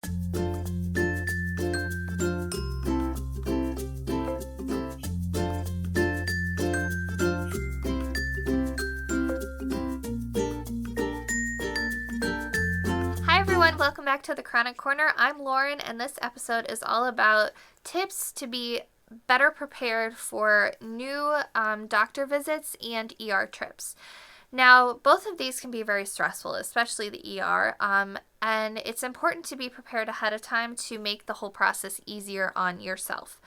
Hi everyone, welcome back to the Chronic Corner. I'm Lauren, and this episode is all about tips to be better prepared for new doctor visits and ER trips. Now, both of these can be very stressful, especially the ER, and it's important to be prepared ahead of time to make the whole process easier on yourself.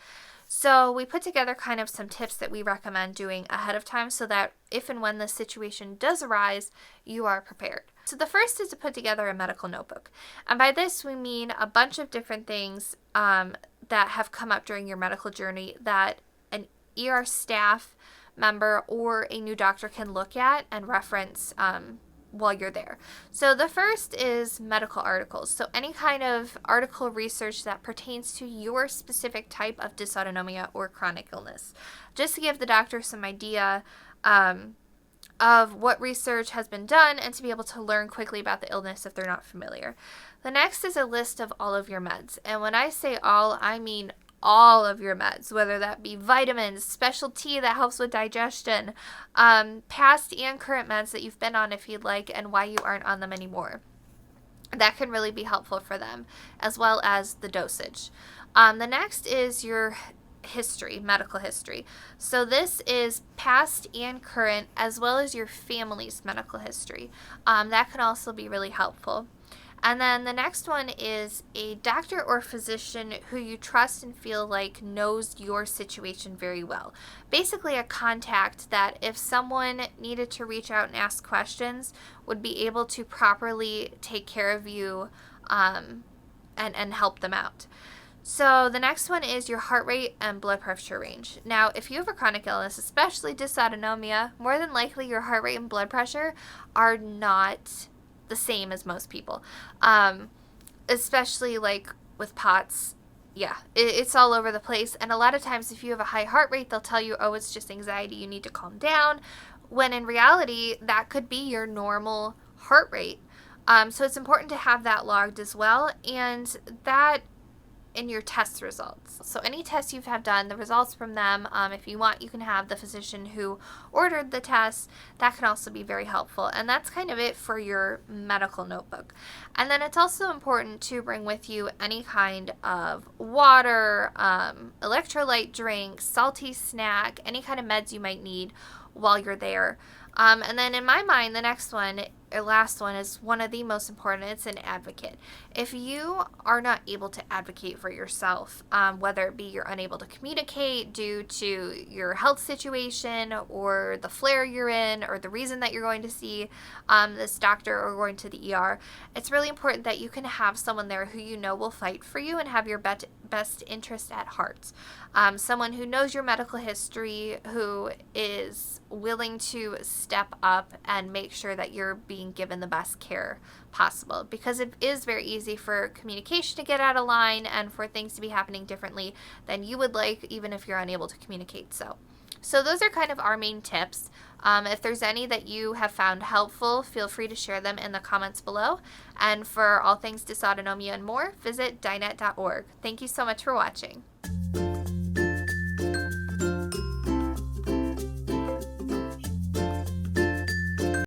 So we put together kind of some tips that we recommend doing ahead of time so that if and when the situation does arise, you are prepared. So the first is to put together a medical notebook. And by this, we mean a bunch of different things that have come up during your medical journey that an ER staff member or a new doctor can look at and reference while you're there. So the first is medical articles. So any kind of article research that pertains to your specific type of dysautonomia or chronic illness. Just to give the doctor some idea of what research has been done and to be able to learn quickly about the illness if they're not familiar. The next is a list of all of your meds. And when I say all, I mean all of your meds, whether that be vitamins, special tea that helps with digestion, past and current meds that you've been on if you'd like, and why you aren't on them anymore. That can really be helpful for them, as well as the dosage. The next is your history, medical history. So this is past and current, as well as your family's medical history. That can also be really helpful. And then the next one is a doctor or physician who you trust and feel like knows your situation very well. Basically a contact that if someone needed to reach out and ask questions, would be able to properly take care of you and help them out. So the next one is your heart rate and blood pressure range. Now, if you have a chronic illness, especially dysautonomia, more than likely your heart rate and blood pressure are not the same as most people, especially like with POTS. Yeah, it's all over the place, and a lot of times if you have a high heart rate, they'll tell you, oh, it's just anxiety, you need to calm down, when in reality that could be your normal heart rate. So it's important to have that logged as well, and that in your test results. So any tests you've had done, the results from them, if you want, you can have the physician who ordered the test. That can also be very helpful. And that's kind of it for your medical notebook. And then it's also important to bring with you any kind of water, electrolyte drink, salty snack, any kind of meds you might need while you're there. And then in my mind, the next one, or last one, is one of the most important. It's an advocate. If you are not able to advocate for yourself, whether it be you're unable to communicate due to your health situation or the flare you're in or the reason that you're going to see this doctor or going to the ER, it's really important that you can have someone there who you know will fight for you and have your best interest at heart. Someone who knows your medical history, who is willing to step up and make sure that you're being given the best care possible, because it is very easy for communication to get out of line and for things to be happening differently than you would like, even if you're unable to communicate. So those are kind of our main tips. If there's any that you have found helpful, feel free to share them in the comments below. And for all things dysautonomia and more, visit Dinet.org. Thank you so much for watching.